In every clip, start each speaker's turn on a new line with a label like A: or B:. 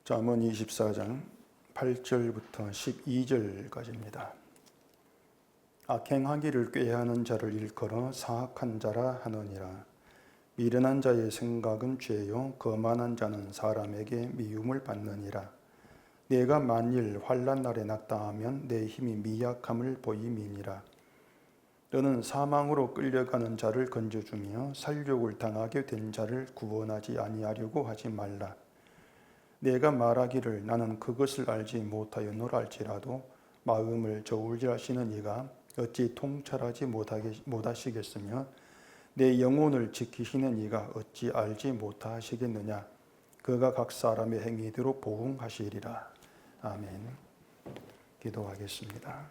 A: 잠언 24장 8절부터 12절까지입니다. 악행하기를 꾀하는 자를 일컬어 사악한 자라 하느니라. 미련한 자의 생각은 죄요 거만한 자는 사람에게 미움을 받느니라. 내가 만일 환난 날에 낙담하면 내 힘이 미약함을 보임이니라. 너는 사망으로 끌려가는 자를 건져주며 살육을 당하게 된 자를 구원하지 아니하려고 하지 말라. 내가 말하기를 나는 그것을 알지 못하였노라 할지라도 마음을 저울질하시는 이가 어찌 통찰하지 못하시겠으며 내 영혼을 지키시는 이가 어찌 알지 못하시겠느냐. 그가 각 사람의 행위대로 보응하시리라. 아멘. 기도하겠습니다.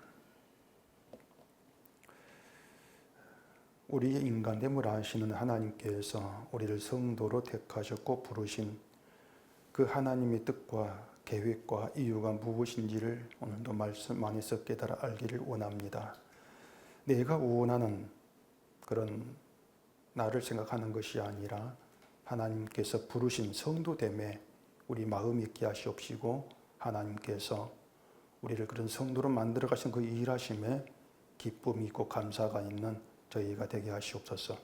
A: 우리의 인간됨을 아시는 하나님께서 우리를 성도로 택하셨고 부르신 그 하나님의 뜻과 계획과 이유가 무엇인지를 오늘도 말씀 안에서 깨달아 알기를 원합니다. 내가 원하는 그런 나를 생각하는 것이 아니라 하나님께서 부르신 성도됨에 우리 마음이 있게 하시옵시고 하나님께서 우리를 그런 성도로 만들어 가신 그 일하심에 기쁨이 있고 감사가 있는 저희가 되게 하시옵소서.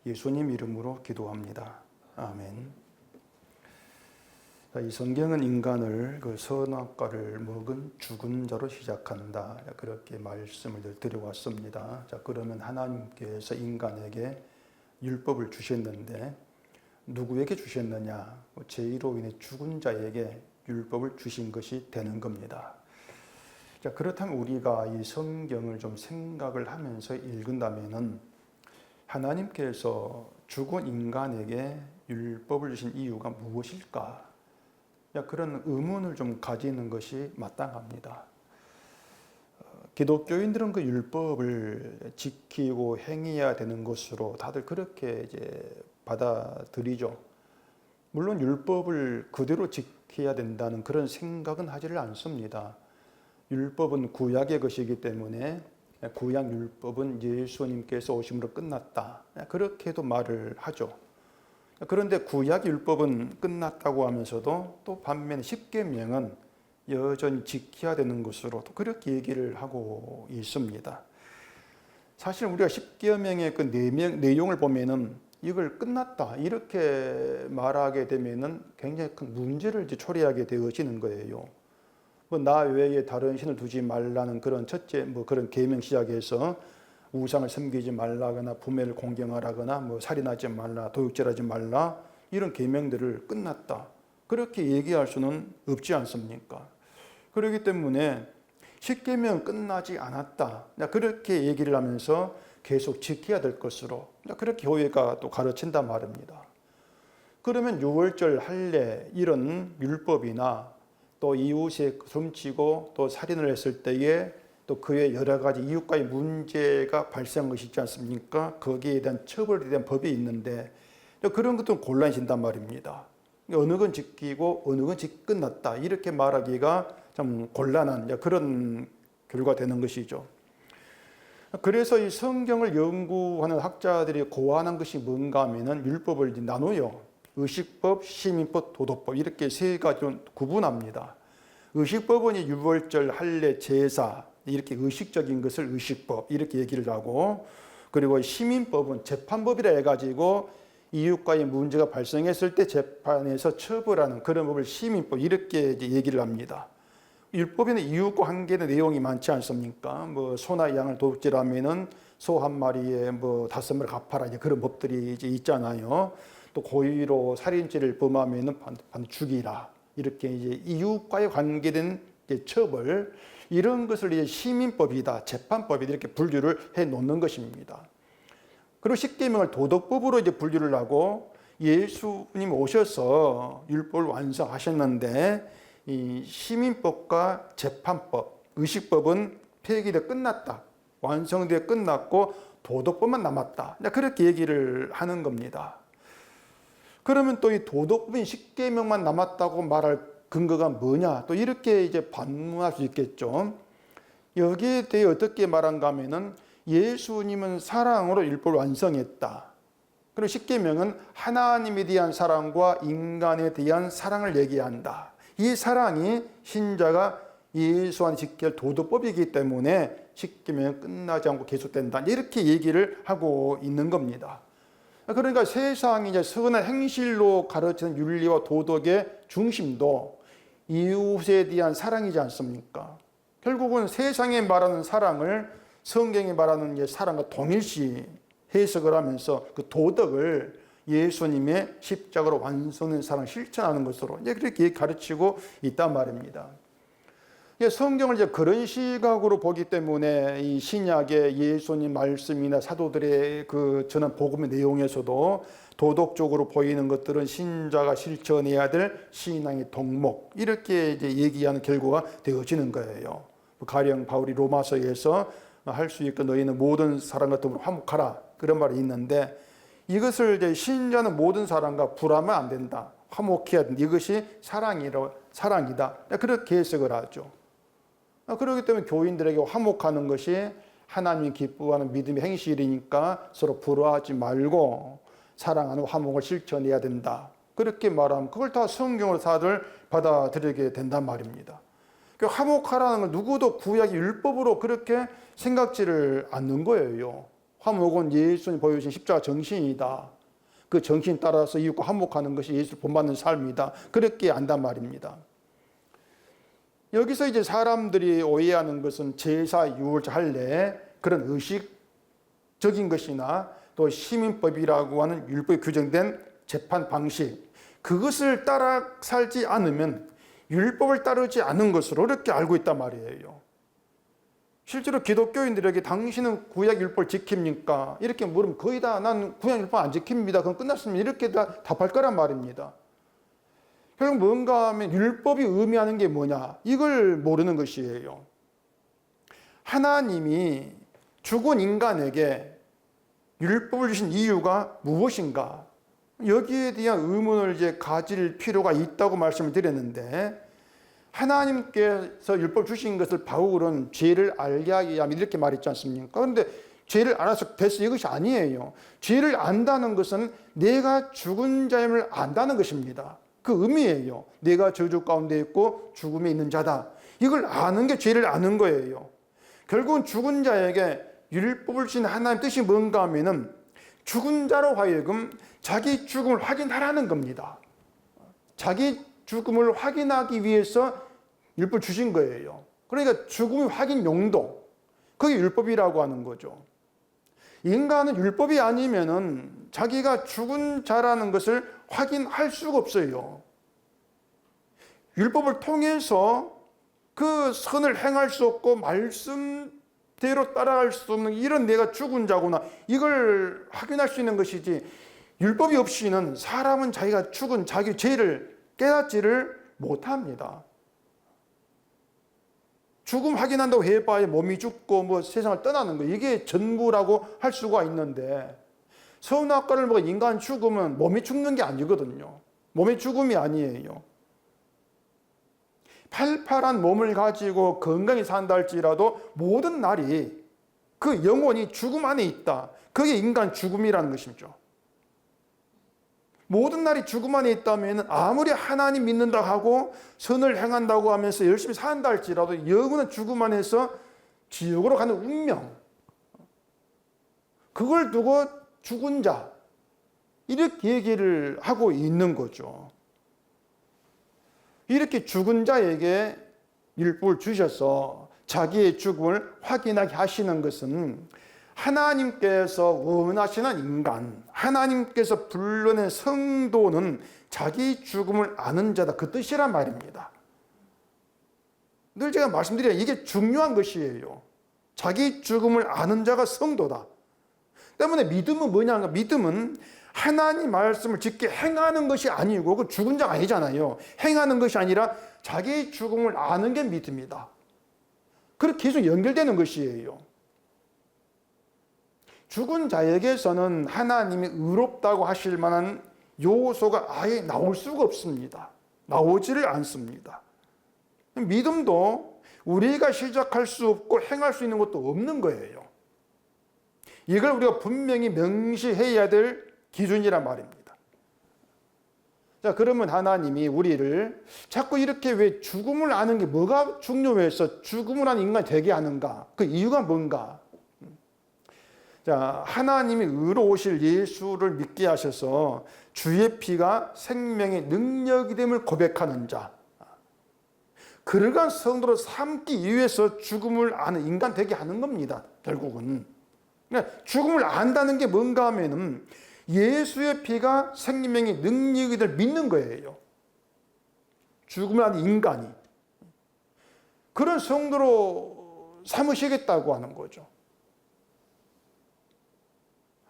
A: 예수님 이름으로 기도합니다. 아멘. 이 성경은 인간을 그 선악과를 먹은 죽은 자로 시작한다. 그렇게 말씀을 드려왔습니다. 자, 그러면 하나님께서 인간에게 율법을 주셨는데 누구에게 주셨느냐? 죄로 인해 죽은 자에게 율법을 주신 것이 되는 겁니다. 자, 그렇다면 우리가 이 성경을 좀 생각을 하면서 읽은다면은 하나님께서 죽은 인간에게 율법을 주신 이유가 무엇일까? 그런 의문을 좀 가지는 것이 마땅합니다. 기독교인들은 그 율법을 지키고 행해야 되는 것으로 다들 그렇게 이제 받아들이죠. 물론 율법을 그대로 지켜야 된다는 그런 생각은 하지를 않습니다. 율법은 구약의 것이기 때문에 구약 율법은 예수님께서 오심으로 끝났다. 그렇게도 말을 하죠. 그런데 구약 율법은 끝났다고 하면서도 또 반면에 십계명은 여전히 지켜야 되는 것으로 또 그렇게 얘기를 하고 있습니다. 사실 우리가 십계명의 그 내용을 보면은 이걸 끝났다 이렇게 말하게 되면은 굉장히 큰 문제를 초래하게 되어지는 거예요. 나 외에 다른 신을 두지 말라는 그런 첫째 그런 계명 시작해서 우상을 섬기지 말라거나 부모를 공경하라거나 살인하지 말라, 도둑질하지 말라 이런 계명들을 끝났다. 그렇게 얘기할 수는 없지 않습니까? 그렇기 때문에 십계명은 끝나지 않았다. 그렇게 얘기를 하면서 계속 지켜야 될 것으로 그렇게 교회가 또 가르친단 말입니다. 그러면 유월절 할례 이런 율법이나 또 이웃에 훔치고 또 살인을 했을 때에 또 그의 여러 가지 이웃과의 문제가 발생한 것이 있지 않습니까? 거기에 대한 처벌에 대한 법이 있는데 그런 것도 곤란이 진단 말입니다. 어느 건 지키고 어느 건 끝났다 이렇게 말하기가 좀 곤란한 그런 결과가 되는 것이죠. 그래서 이 성경을 연구하는 학자들이 고안한 것이 뭔가 하면은 율법을 나눠요. 의식법, 시민법, 도덕법 이렇게 세 가지로 구분합니다. 의식법은 유월절, 할례, 제사 이렇게 의식적인 것을 의식법 이렇게 얘기를 하고, 그리고 시민법은 재판법이라 해가지고 이웃과의 문제가 발생했을 때 재판에서 처벌하는 그런 법을 시민법 이렇게 이제 얘기를 합니다. 율법에는 이웃과 관계의 내용이 많지 않습니까? 소나 양을 도둑질하면은 소 한 마리에 5마리 갚아라 이제 그런 법들이 이제 있잖아요. 또 고의로 살인죄를 범하면은 반 죽이라 이렇게 이제 이웃과의 관계된 처벌 이런 것을 이제 시민법이다, 재판법이다 이렇게 분류를 해 놓는 것입니다. 그리고 십계명을 도덕법으로 이제 분류를 하고 예수님 오셔서 율법을 완성하셨는데 이 시민법과 재판법, 의식법은 폐기되어 끝났다, 완성되어 끝났고 도덕법만 남았다. 그렇게 얘기를 하는 겁니다. 그러면 또 이 도덕법인 십계명만 남았다고 말할 근거가 뭐냐? 또 이렇게 이제 반문할 수 있겠죠. 여기에 대해 어떻게 말한가 하면은 예수님은 사랑으로 율법을 완성했다. 그리고 십계명은 하나님에 대한 사랑과 인간에 대한 사랑을 얘기한다. 이 사랑이 신자가 예수 안에 지켜야 할 도덕법이기 때문에 지키면 끝나지 않고 계속된다. 이렇게 얘기를 하고 있는 겁니다. 그러니까 세상이 이제 선한 행실로 가르치는 윤리와 도덕의 중심도 이웃에 대한 사랑이지 않습니까? 결국은 세상에 말하는 사랑을 성경이 말하는 이제 사랑과 동일시 해석을 하면서 그 도덕을 예수님의 십자가로 완성된 사랑을 실천하는 것으로 이제 그렇게 가르치고 있단 말입니다. 성경을 이제 그런 시각으로 보기 때문에 이 신약의 예수님 말씀이나 사도들의 그 전한 복음의 내용에서도 도덕적으로 보이는 것들은 신자가 실천해야 될 신앙의 덕목 이렇게 이제 얘기하는 결과가 되어지는 거예요. 가령 바울이 로마서에서 할 수 있고 너희는 모든 사람과 더불어 화목하라 그런 말이 있는데 이것을 이제 신자는 모든 사람과 불하면 안 된다. 화목해야 된다. 이것이 사랑이다. 그렇게 해석을 하죠. 그렇기 때문에 교인들에게 화목하는 것이 하나님이 기뻐하는 믿음의 행실이니까 서로 불화하지 말고 사랑하는 화목을 실천해야 된다. 그렇게 말하면 그걸 다 성경으로 다들 받아들이게 된단 말입니다. 화목하라는 걸 누구도 구약의 율법으로 그렇게 생각지를 않는 거예요. 화목은 예수님 보여주신 십자가 정신이다. 그 정신 따라서 이웃과 화목하는 것이 예수를 본받는 삶이다. 그렇게 안단 말입니다. 여기서 이제 사람들이 오해하는 것은 제사, 유월절 할례 그런 의식적인 것이나 또 시민법이라고 하는 율법에 규정된 재판 방식 그것을 따라 살지 않으면 율법을 따르지 않은 것으로 이렇게 알고 있단 말이에요. 실제로 기독교인들에게 당신은 구약 율법을 지킵니까? 이렇게 물으면 거의 다 난 구약 율법 안 지킵니다. 그럼 끝났습니다. 이렇게 다 답할 거란 말입니다. 결국 뭔가 하면 율법이 의미하는 게 뭐냐? 이걸 모르는 것이에요. 하나님이 죽은 인간에게 율법을 주신 이유가 무엇인가? 여기에 대한 의문을 이제 가질 필요가 있다고 말씀을 드렸는데 하나님께서 율법 주신 것을 바울은 죄를 알게 하기 위함 이렇게 말했지 않습니까? 그런데 죄를 알아서 됐어 이것이 아니에요. 죄를 안다는 것은 내가 죽은 자임을 안다는 것입니다. 그 의미예요. 내가 저주 가운데 있고 죽음에 있는 자다. 이걸 아는 게 죄를 아는 거예요. 결국은 죽은 자에게 율법을 주신 하나님 뜻이 뭔가 하면은 죽은 자로 하여금 자기 죽음을 확인하라는 겁니다. 자기 죽음을 확인하기 위해서 율법을 주신 거예요. 그러니까 죽음의 확인 용도, 그게 율법이라고 하는 거죠. 인간은 율법이 아니면은 자기가 죽은 자라는 것을 확인할 수가 없어요. 율법을 통해서 그 선을 행할 수 없고 말씀대로 따라갈 수 없는 이런 내가 죽은 자구나 이걸 확인할 수 있는 것이지 율법이 없이는 사람은 자기가 죽은 자기 죄를 깨닫지를 못합니다. 죽음 확인한다고 해봐야 몸이 죽고 뭐 세상을 떠나는 거 이게 전부라고 할 수가 있는데 선악과를 먹은 인간 죽음은 몸이 죽는 게 아니거든요. 몸의 죽음이 아니에요. 팔팔한 몸을 가지고 건강히 산다 할지라도 모든 날이 그 영혼이 죽음 안에 있다. 그게 인간 죽음이라는 것이죠. 모든 날이 죽음 안에 있다면 아무리 하나님 믿는다 하고 선을 행한다고 하면서 열심히 산다 할지라도 영혼은 죽음 안에서 지옥으로 가는 운명 그걸 두고 죽은 자 이렇게 얘기를 하고 있는 거죠. 이렇게 죽은 자에게 율법을 주셔서 자기의 죽음을 확인하게 하시는 것은 하나님께서 원하시는 인간, 하나님께서 불러낸 성도는 자기 죽음을 아는 자다. 그 뜻이란 말입니다. 늘 제가 말씀드려요. 이게 중요한 것이에요. 자기 죽음을 아는 자가 성도다. 때문에 믿음은 뭐냐? 믿음은 하나님 말씀을 지켜 행하는 것이 아니고 그 죽은 자가 아니잖아요. 행하는 것이 아니라 자기 죽음을 아는 게 믿음이다. 그렇게 계속 연결되는 것이에요. 죽은 자에게서는 하나님이 의롭다고 하실 만한 요소가 아예 나올 수가 없습니다. 나오지를 않습니다. 믿음도 우리가 시작할 수 없고 행할 수 있는 것도 없는 거예요. 이걸 우리가 분명히 명시해야 될 기준이란 말입니다. 자, 그러면 하나님이 우리를 자꾸 이렇게 왜 죽음을 아는 게 뭐가 중요해서 죽음을 아는 인간이 되게 하는가? 그 이유가 뭔가? 자, 하나님이 의로우실 예수를 믿게 하셔서 주의 피가 생명의 능력이 됨을 고백하는 자, 그러한 성도로 삼기 위해서 죽음을 아는 인간 되게 하는 겁니다. 결국은 죽음을 안다는 게 뭔가 하면은 예수의 피가 생명의 능력이 될 믿는 거예요. 죽음을 아는 인간이 그런 성도로 삼으시겠다고 하는 거죠.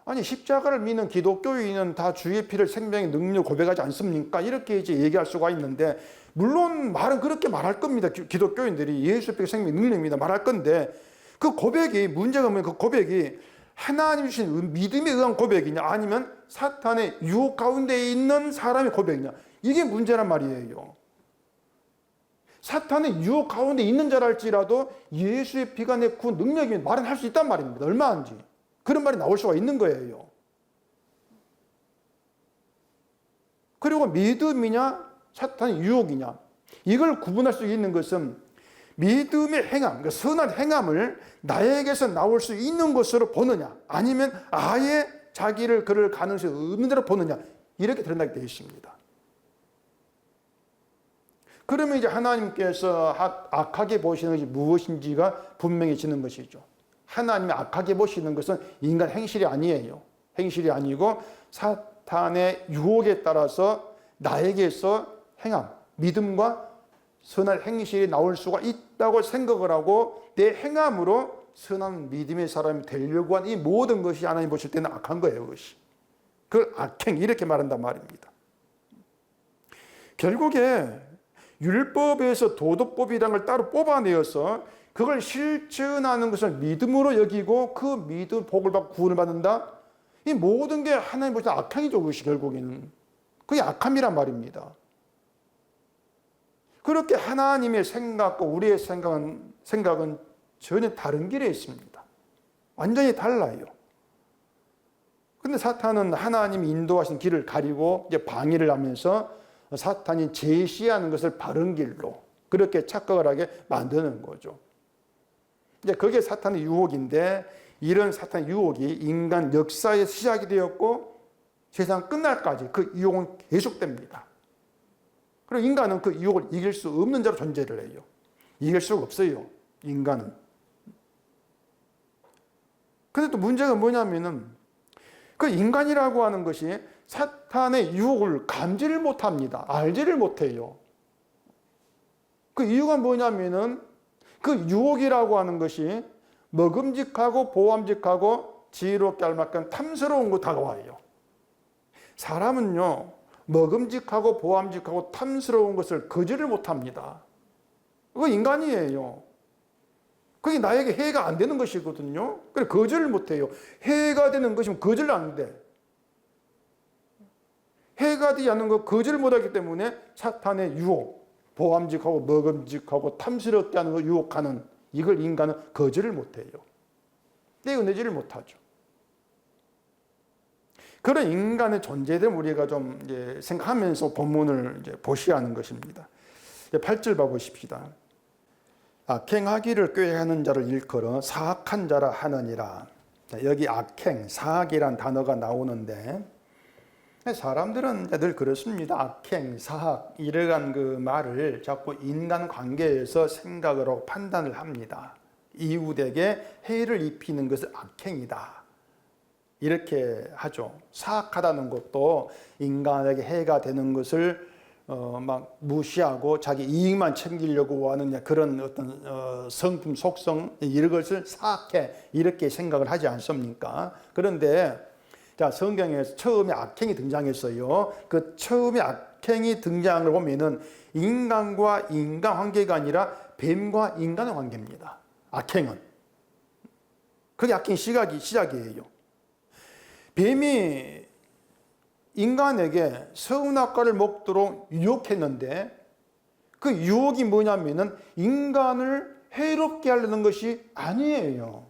A: 아니, 십자가를 믿는 기독교인은 다 주의 피를 생명의 능력 고백하지 않습니까? 이렇게 이제 얘기할 수가 있는데, 물론 말은 그렇게 말할 겁니다. 기독교인들이 예수의 피가 생명의 능력입니다 말할 건데, 그 고백이, 문제가 뭐냐면 그 고백이 하나님 주신 믿음에 의한 고백이냐, 아니면 사탄의 유혹 가운데 있는 사람의 고백이냐, 이게 문제란 말이에요. 사탄의 유혹 가운데 있는 자랄지라도 예수의 피가 내 구 능력이면 말은 할 수 있단 말입니다. 얼마인지. 그런 말이 나올 수가 있는 거예요. 그리고 믿음이냐 사탄의 유혹이냐, 이걸 구분할 수 있는 것은 믿음의 행함, 그러니까 선한 행함을 나에게서 나올 수 있는 것으로 보느냐, 아니면 아예 자기를 그럴 가능성이 없는 대로 보느냐, 이렇게 드러나게 되어 있습니다. 그러면 이제 하나님께서 악하게 보시는 것이 무엇인지가 분명해지는 것이죠. 하나님이 악하게 보시는 것은 인간 행실이 아니에요. 행실이 아니고 사탄의 유혹에 따라서 나에게서 행함, 믿음과 선한 행실이 나올 수가 있다고 생각을 하고 내 행함으로 선한 믿음의 사람이 되려고 한 이 모든 것이 하나님 보실 때는 악한 거예요. 그것이. 그걸 악행, 이렇게 말한단 말입니다. 결국에 율법에서 도덕법이라는 걸 따로 뽑아내어서 그걸 실천하는 것을 믿음으로 여기고 그 믿음 복을 받고 구원을 받는다. 이 모든 게 하나님 보실 때 악행이죠. 그것이 결국에는. 그게 악함이란 말입니다. 그렇게 하나님의 생각과 우리의 생각은 전혀 다른 길에 있습니다. 완전히 달라요. 근데 사탄은 하나님이 인도하신 길을 가리고 이제 방해를 하면서 사탄이 제시하는 것을 바른 길로 그렇게 착각을 하게 만드는 거죠. 이제 그게 사탄의 유혹인데, 이런 사탄의 유혹이 인간 역사에 시작이 되었고 세상 끝날까지 그 유혹은 계속됩니다. 그리고 인간은 그 유혹을 이길 수 없는 자로 존재를 해요. 이길 수가 없어요, 인간은. 근데 또 문제가 뭐냐면은 그 인간이라고 하는 것이 사탄의 유혹을 감지를 못합니다. 알지를 못해요. 그 이유가 뭐냐면은 그 유혹이라고 하는 것이 먹음직하고 보암직하고 지혜롭게 할 만큼 탐스러운 거 다가와요. 사람은요, 먹음직하고 보암직하고 탐스러운 것을 거절을 못합니다. 그거 인간이에요. 그게 나에게 해가 안 되는 것이거든요. 그래서 거절을 못해요. 해가 되는 것이면 거절 안 돼. 해가 되지 않는 거 거절을 못하기 때문에 사탄의 유혹, 보암직하고 먹음직하고 탐스럽게 하는 걸 유혹하는, 이걸 인간은 거절을 못해요. 떼어내지를 못하죠. 그런 인간의 존재됨 우리가 좀 이제 생각하면서 본문을 이제 보셔야 하는 것입니다. 8절 봐보십시다. 악행하기를 꾀하는 자를 일컬어 사악한 자라 하느니라. 여기 악행, 사악이란 단어가 나오는데, 사람들은 늘 그렇습니다. 악행, 사악, 이러한 그 말을 자꾸 인간 관계에서 생각을 하고 판단을 합니다. 이웃에게 해를 입히는 것은 악행이다, 이렇게 하죠. 사악하다는 것도 인간에게 해가 되는 것을 막 무시하고 자기 이익만 챙기려고 하는 그런 어떤 성품, 속성, 이런 것을 사악해, 이렇게 생각을 하지 않습니까? 그런데 자, 성경에서 처음에 악행이 등장했어요. 그 처음에 악행이 등장을 보면은 인간과 인간 관계가 아니라 뱀과 인간의 관계입니다. 악행은. 그게 악행 시작이에요. 뱀이 인간에게 선악과를 먹도록 유혹했는데, 그 유혹이 뭐냐면은 인간을 해롭게 하려는 것이 아니에요.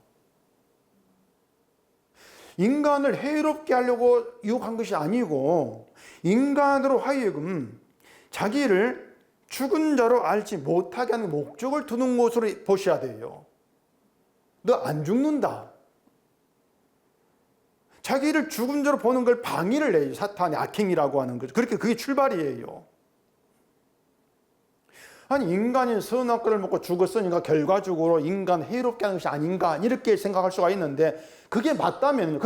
A: 인간을 해롭게 하려고 유혹한 것이 아니고 인간으로 하여금 자기를 죽은 자로 알지 못하게 하는 목적을 두는 것으로 보셔야 돼요. 너 안 죽는다. 자기를 죽은 자로 보는 걸 방해를 해요. 사탄의 악행이라고 하는 거죠. 그렇게 그게 출발이에요. 아니, 인간이 선악 과를 먹고 죽었으니까 결과적으로 인간 해롭게 하는 것이 아닌가 이렇게 생각할 수가 있는데, 그게 맞다면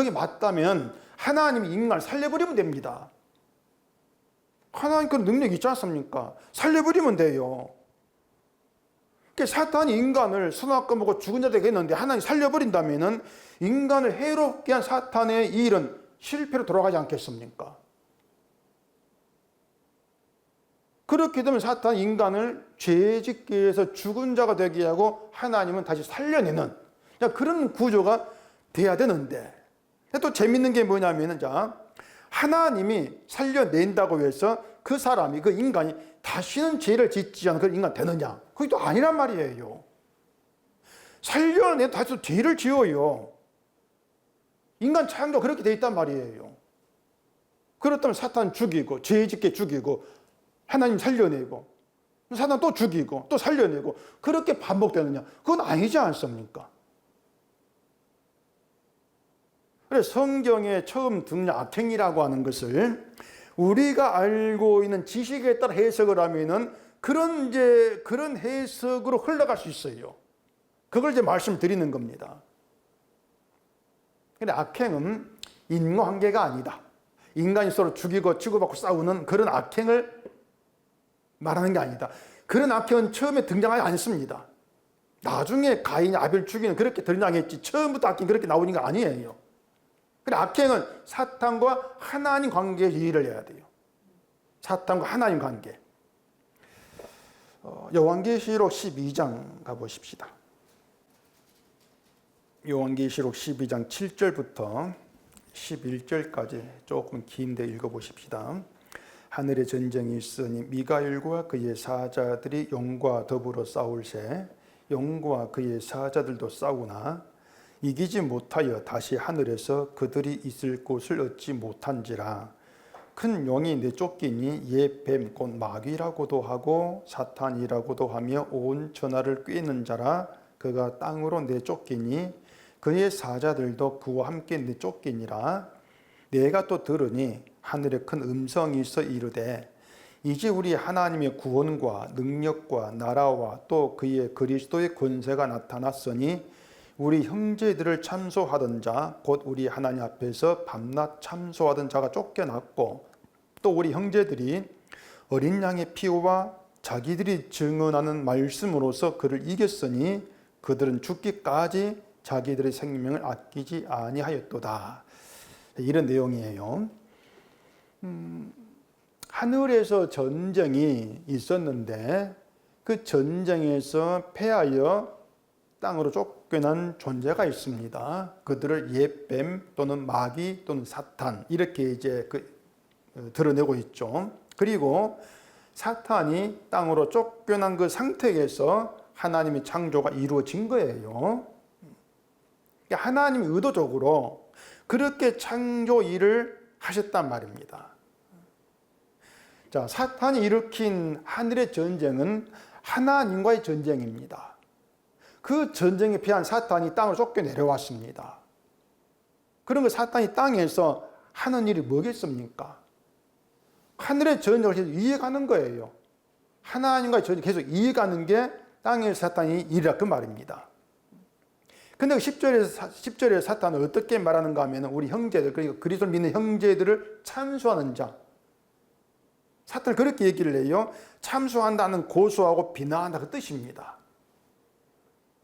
A: 하나님이 인간을 살려버리면 됩니다. 하나님 그 능력이 있지 않습니까? 살려버리면 돼요. 사탄이 인간을 선악 과 먹고 죽은 자 되게 했는데 하나님이 살려버린다면 인간을 해롭게 한 사탄의 이 일은 실패로 돌아가지 않겠습니까? 그렇게 되면 사탄 인간을 죄 짓게 해서 죽은 자가 되게 하고 하나님은 다시 살려내는 그런 구조가 돼야 되는데, 또 재밌는 게 뭐냐면, 하나님이 살려낸다고 해서 그 사람이, 그 인간이 다시는 죄를 짓지 않은 그런 인간 되느냐? 그게 또 아니란 말이에요. 살려내 다시 죄를 지어요. 인간 창조가 그렇게 돼 있단 말이에요. 그렇다면 사탄 죽이고 죄 짓게 죽이고 하나님 살려내고 사탄 또 죽이고 또 살려내고 그렇게 반복되느냐? 그건 아니지 않습니까? 그래서 성경에 처음 등장 악행이라고 하는 것을 우리가 알고 있는 지식에 따라 해석을 하면은 그런 해석으로 흘러갈 수 있어요. 그걸 이제 말씀드리는 겁니다. 근데 악행은 인과관계가 아니다. 인간이 서로 죽이고 치고받고 싸우는 그런 악행을 말하는 게 아니다. 그런 악행은 처음에 등장하지 않습니다. 나중에 가인이 아벨 죽이는 그렇게 등장했지, 처음부터 악행이 그렇게 나오는 게 아니에요. 그래, 악행은 사탄과 하나님 관계에서 이해를 해야 돼요. 사탄과 하나님 관계. 요한계시록 12장 가보십시다. 요한계시록 12장 7절부터 11절까지 조금 긴데 읽어보십시다. 하늘에 전쟁이 있으니 미가엘과 그의 사자들이 영과 더불어 싸울새 영과 그의 사자들도 싸우나 이기지 못하여 다시 하늘에서 그들이 있을 곳을 얻지 못한지라. 큰 용이 내쫓기니 옛 뱀 곧 마귀라고도 하고 사탄이라고도 하며 온 천하를 꿰는 자라. 그가 땅으로 내쫓기니 그의 사자들도 그와 함께 내쫓기니라. 내가 또 들으니 하늘에 큰 음성이 있어 이르되 이제 우리 하나님의 구원과 능력과 나라와 또 그의 그리스도의 권세가 나타났으니 우리 형제들을 참소하던 자 곧 우리 하나님 앞에서 밤낮 참소하던 자가 쫓겨났고 또 우리 형제들이 어린 양의 피와 자기들이 증언하는 말씀으로서 그를 이겼으니 그들은 죽기까지 자기들의 생명을 아끼지 아니하였도다. 이런 내용이에요. 하늘에서 전쟁이 있었는데 그 전쟁에서 패하여 땅으로 쫓겨난 존재가 있습니다. 그들을 옛뱀 또는 마귀 또는 사탄 이렇게 이제 드러내고 있죠. 그리고 사탄이 땅으로 쫓겨난 그 상태에서 하나님의 창조가 이루어진 거예요. 하나님이 의도적으로 그렇게 창조 일을 하셨단 말입니다. 자, 사탄이 일으킨 하늘의 전쟁은 하나님과의 전쟁입니다. 그 전쟁에 피한 사탄이 땅으로 쫓겨 내려왔습니다. 그런 거 사탄이 땅에서 하는 일이 뭐겠습니까? 하늘의 전쟁을 계속 이어가는 거예요. 하나님과의 전쟁을 계속 이어가는 게 땅의 사탄이 일이라 그 말입니다. 근데 10절에 사탄은 어떻게 말하는가 하면 우리 형제들, 그러니까 그리스도를 믿는 형제들을 참수하는 자. 사탄은 그렇게 얘기를 해요. 참수한다는 고소하고 비난한다 그 뜻입니다.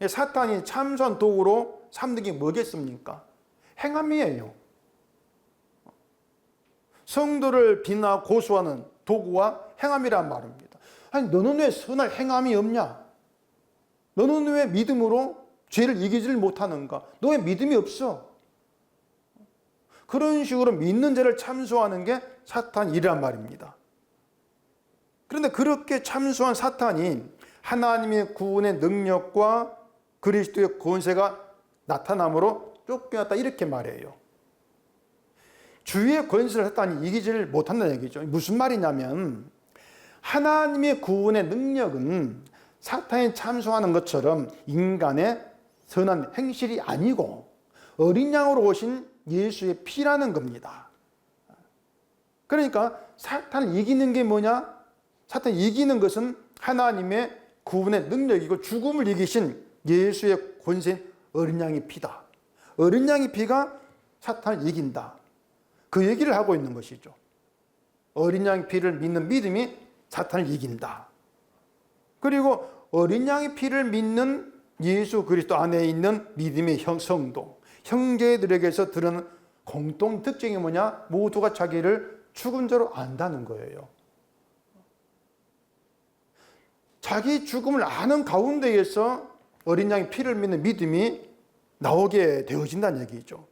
A: 사탄이 참수한 도구로 삼는 게 뭐겠습니까? 행함이에요. 성도를 비난하고 고소하는 도구와 행함이란 말입니다. 아니, 너는 왜 선할 행함이 없냐? 너는 왜 믿음으로 죄를 이기지를 못하는가? 너 왜 믿음이 없어? 그런 식으로 믿는 죄를 참수하는 게 사탄 일이란 말입니다. 그런데 그렇게 참수한 사탄이 하나님의 구원의 능력과 그리스도의 권세가 나타남으로 쫓겨났다 이렇게 말해요. 주의 권세를 사탄이 이기지를 못한다는 얘기죠. 무슨 말이냐면 하나님의 구원의 능력은 사탄이 참소하는 것처럼 인간의 선한 행실이 아니고 어린 양으로 오신 예수의 피라는 겁니다. 그러니까 사탄을 이기는 게 뭐냐? 사탄을 이기는 것은 하나님의 구원의 능력이고 죽음을 이기신 예수의 권세인 어린 양의 피다. 어린 양의 피가 사탄을 이긴다. 그 얘기를 하고 있는 것이죠. 어린 양의 피를 믿는 믿음이 사탄을 이긴다. 그리고 어린 양의 피를 믿는 예수 그리스도 안에 있는 믿음의 성도, 형제들에게서 드러나는 공통 특징이 뭐냐? 모두가 자기를 죽은 자로 안다는 거예요. 자기 죽음을 아는 가운데에서 어린 양의 피를 믿는 믿음이 나오게 되어진다는 얘기죠.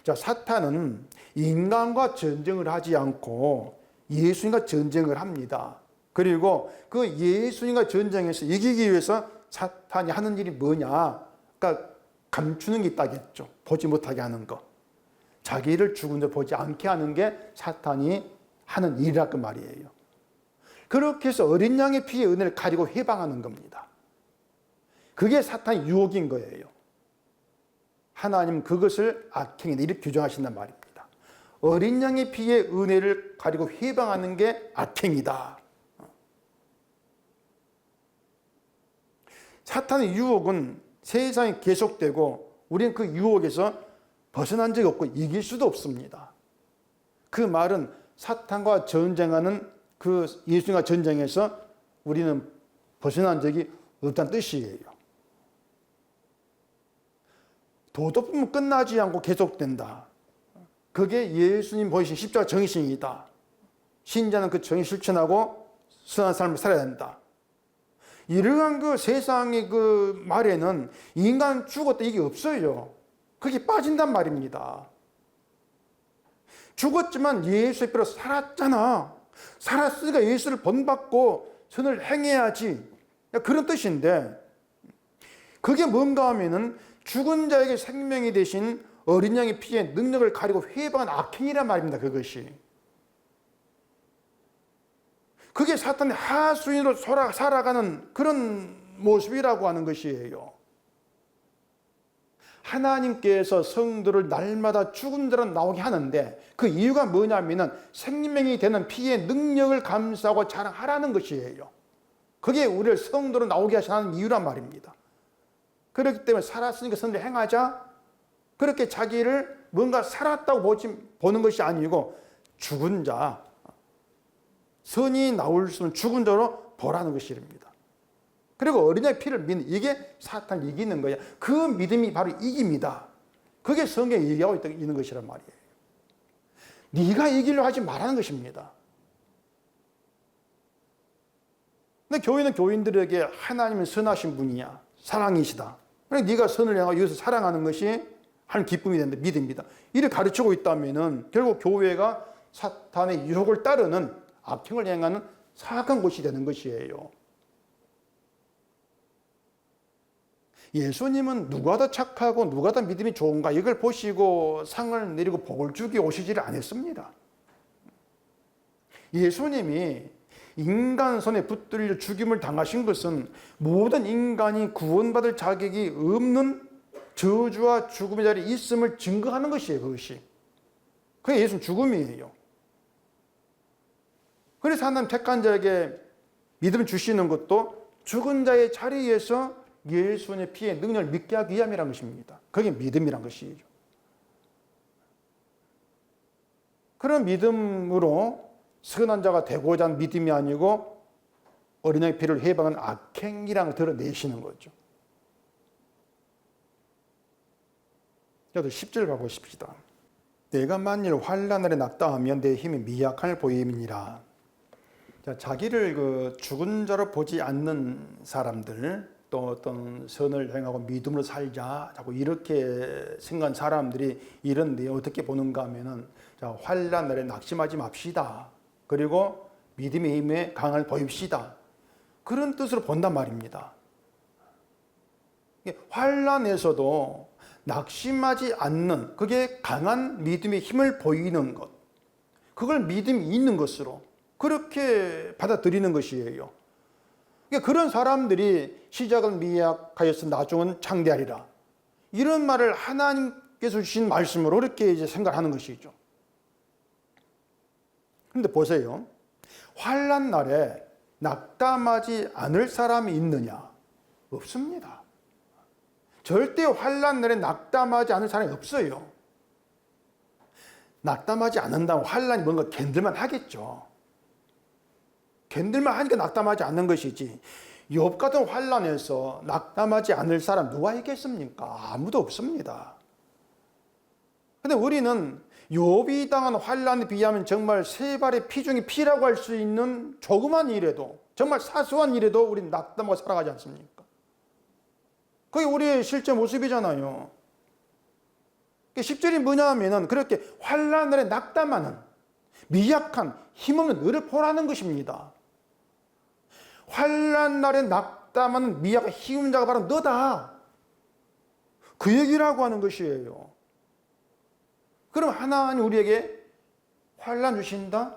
A: 자, 사탄은 인간과 전쟁을 하지 않고 예수님과 전쟁을 합니다. 그리고 그 예수님과 전쟁에서 이기기 위해서 사탄이 하는 일이 뭐냐? 그러니까 감추는 게 있다겠죠. 보지 못하게 하는 거. 자기를 죽은 자 보지 않게 하는 게 사탄이 하는 일이라 그 말이에요. 그렇게 해서 어린 양의 피의 은혜를 가리고 해방하는 겁니다. 그게 사탄의 유혹인 거예요. 하나님은 그것을 악행이다 이렇게 규정하신단 말입니다. 어린 양의 피의 은혜를 가리고 해방하는 게 악행이다. 사탄의 유혹은 세상에 계속되고 우리는 그 유혹에서 벗어난 적이 없고 이길 수도 없습니다. 그 말은 사탄과 전쟁하는 그 예수님과 전쟁에서 우리는 벗어난 적이 없다는 뜻이에요. 도덕품은 끝나지 않고 계속된다. 그게 예수님 보이신 십자가 정신이다. 신자는 그 정의 실천하고 선한 삶을 살아야 된다. 이러한 그 세상의 그 말에는 인간 죽었다 이게 없어요. 그게 빠진단 말입니다. 죽었지만 예수의 피로 살았잖아. 살았으니까 예수를 본받고 선을 행해야지. 그런 뜻인데 그게 뭔가 하면은 죽은 자에게 생명이 되신 어린 양의 피의 능력을 가리고 회방한 악행이란 말입니다. 그것이. 그게 사탄의 하수인으로 살아가는 그런 모습이라고 하는 것이에요. 하나님께서 성도를 날마다 죽은 자로 나오게 하는데 그 이유가 뭐냐면은 생명이 되는 피의 능력을 감사하고 자랑하라는 것이에요. 그게 우리를 성도로 나오게 하시는 이유란 말입니다. 그렇기 때문에 살았으니까 선을 행하자. 그렇게 자기를 뭔가 살았다고 보는 것이 아니고 죽은 자, 선이 나올 수 있는 죽은 자로 보라는 것입니다. 그리고 어린아이 피를 믿는 이게 사탄을 이기는 거야. 그 믿음이 바로 이깁니다. 그게 성경에 얘기하고 있는 것이란 말이에요. 네가 이기려 하지 말라는 것입니다. 근데 교회는 교인들에게 하나님은 선하신 분이야. 사랑이시다. 그러니까 네가 선을 향하여 이것을 사랑하는 것이 하나님 기쁨이 된다. 믿음이다. 이를 가르치고 있다면은 결국 교회가 사탄의 유혹을 따르는 악행을 행하는 사악한 곳이 되는 것이에요. 예수님은 누가 더 착하고 누가 더 믿음이 좋은가 이걸 보시고 상을 내리고 복을 주기 오시지를 않았습니다. 예수님이 인간 손에 붙들려 죽임을 당하신 것은 모든 인간이 구원받을 자격이 없는 저주와 죽음의 자리에 있음을 증거하는 것이에요. 그것이. 그게 예수는 죽음이에요. 그래서 하나님 택한 자에게 믿음을 주시는 것도 죽은 자의 자리에서 예수님의 피의 능력을 믿게 하기 위함이라는 것입니다. 그게 믿음이란 것이죠. 그런 믿음으로 선한 자가 되고자 하는 믿음이 아니고 어린아이 피를 해방하는 악행이라는 걸 드러내시는 거죠. 저도 10절 가보십시다. 내가 만일 환난 날에 낙담하면 내 힘이 미약함을 보임이니라. 자기를 죽은 자로 보지 않는 사람들, 또 어떤 선을 행하고 믿음으로 살자 자꾸 이렇게 생각한 사람들이 이런데 어떻게 보는가 하면은 환난 날에 낙심하지 맙시다. 그리고 믿음의 힘에 강함을 보입시다. 그런 뜻으로 본단 말입니다. 환난에서도 낙심하지 않는, 그게 강한 믿음의 힘을 보이는 것, 그걸 믿음이 있는 것으로 그렇게 받아들이는 것이에요. 그러니까 그런 사람들이 시작은 미약하여서 나중은 창대하리라, 이런 말을 하나님께서 주신 말씀으로 그렇게 이제 생각하는 것이죠. 그런데 보세요. 환난 날에 낙담하지 않을 사람이 있느냐? 없습니다. 절대 환난 날에 낙담하지 않을 사람이 없어요. 낙담하지 않는다면 환난이 뭔가 견딜만 하겠죠. 견딜만 하니까 낙담하지 않는 것이지, 욥 같은 환난에서 낙담하지 않을 사람 누가 있겠습니까? 아무도 없습니다. 근데 우리는 욥이 당한 환난에 비하면 정말 세 발의 피 중에 피라고 할 수 있는 조그만 일에도, 정말 사소한 일에도 우리는 낙담하고 살아가지 않습니까? 그게 우리의 실제 모습이잖아요. 10절이 뭐냐 하면은 그렇게 환난에 낙담하는 미약한 힘없는 너를 보라는 것입니다. 환난 날에 낙담하는 미약한 힘없는 자가 바로 너다, 그 얘기라고 하는 것이에요. 그럼 하나님 우리에게 환난 주신다?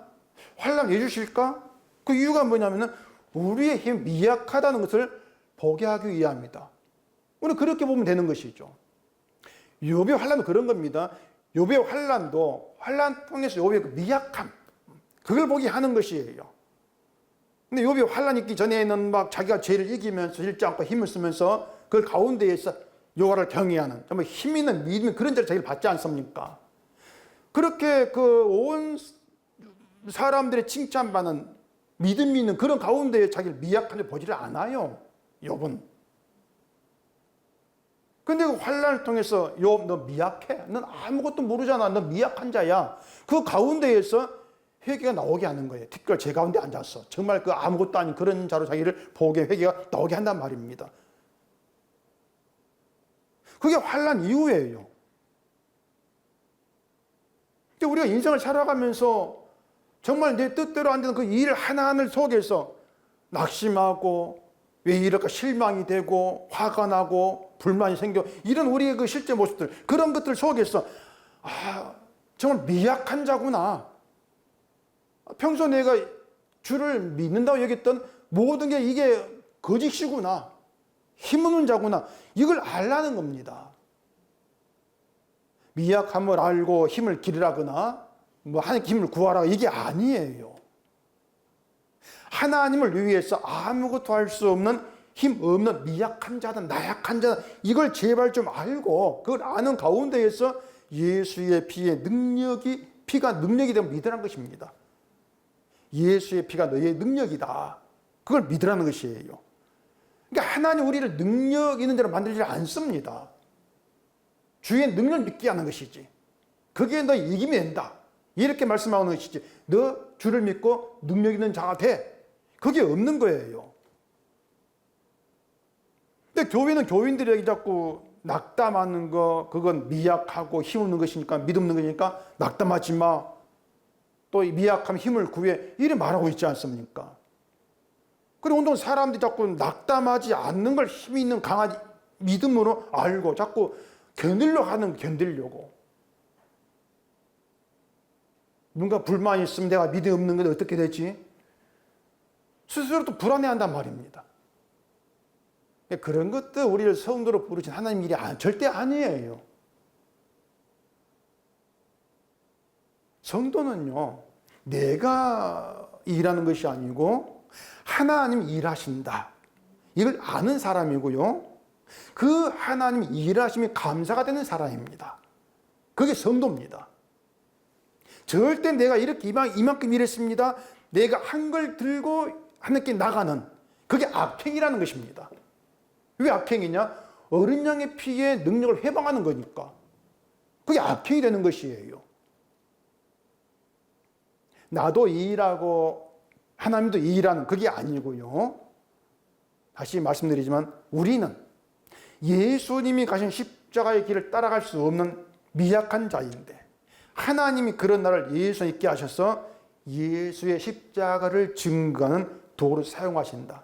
A: 환난 왜 주실까? 그 이유가 뭐냐면은 우리의 힘이 미약하다는 것을 보게 하기 위함이다. 우리는 그렇게 보면 되는 것이죠. 욥의 환난도 그런 겁니다. 욥의 환난도 환난 통해서 욥의 그 미약함, 그걸 보게 하는 것이에요. 근데 욥이 환난 있기 전에는 막 자기가 죄를 이기면서 잃지 않고 힘을 쓰면서 그 가운데에서 여호와를 경외하는 정말 힘 있는 믿음의 그런 자를 자기를 받지 않습니까? 그렇게 그 온 사람들의 칭찬받는 믿음 있는 그런 가운데에 자기를 미약함을 보지를 않아요, 욥은. 근데 그 환난을 통해서 욥, 너 미약해? 넌 아무것도 모르잖아. 너 미약한 자야. 그 가운데에서 회개가 나오게 하는 거예요. 특별 제 가운데 앉아서 정말 그 아무것도 아닌 그런 자로 자기를 보게, 회개가 나오게 한단 말입니다. 그게 환난 이후예요. 우리가 인생을 살아가면서 정말 내 뜻대로 안 되는 그 일 하나하나 속에서 낙심하고 왜 이럴까 실망이 되고 화가 나고 불만이 생겨, 이런 우리의 그 실제 모습들, 그런 것들 속에서 정말 미약한 자구나, 평소 내가 주를 믿는다고 여겼던 모든 게 이게 거짓이구나, 힘없는 자구나, 이걸 알라는 겁니다. 미약함을 알고 힘을 기르라거나 뭐 하나님 힘을 구하라, 이게 아니에요. 하나님을 위해서 아무것도 할 수 없는 힘 없는 미약한 자다, 나약한 자다, 이걸 제발 좀 알고 그걸 아는 가운데에서 예수의 피의 능력이, 피가 능력이 되면 믿으라는 것입니다. 예수의 피가 너의 능력이다, 그걸 믿으라는 것이에요. 그러니까 하나님 우리를 능력 있는 대로 만들지 않습니다. 주의 능력을 믿게 하는 것이지, 그게 너 이기면 된다, 이렇게 말씀하는 것이지, 너 주를 믿고 능력 있는 자가 돼, 그게 없는 거예요. 근데 교회는 교인들에게 자꾸 낙담하는 거, 그건 미약하고 힘없는 것이니까, 믿음 없는 것이니까 낙담하지 마, 또 미약함 힘을 구해, 이래 말하고 있지 않습니까? 그리고 운동 사람들이 자꾸 낙담하지 않는 걸 힘 있는 강한 믿음으로 알고 자꾸 견디려고. 뭔가 불만이 있으면 내가 믿음 없는 건데 어떻게 되지? 스스로 또 불안해한단 말입니다. 그런 것도 우리를 성도로 부르신 하나님 일이 절대 아니에요. 성도는요, 내가 일하는 것이 아니고 하나님이 일하신다, 이걸 아는 사람이고요, 그 하나님이 일하심이 감사가 되는 사람입니다. 그게 성도입니다. 절대 내가 이렇게 이만큼 일했습니다, 내가 한 걸 들고 하나님께 나가는, 그게 악행이라는 것입니다. 왜 악행이냐? 어린 양의 피의 능력을 해방하는 거니까. 그게 악행이 되는 것이에요. 나도 일하고 하나님도 일하는, 그게 아니고요. 다시 말씀드리지만 우리는 예수님이 가신 십자가의 길을 따라갈 수 없는 미약한 자인데, 하나님이 그런 나를 예수 있게 하셔서 예수의 십자가를 증거하는 도구로 사용하신다.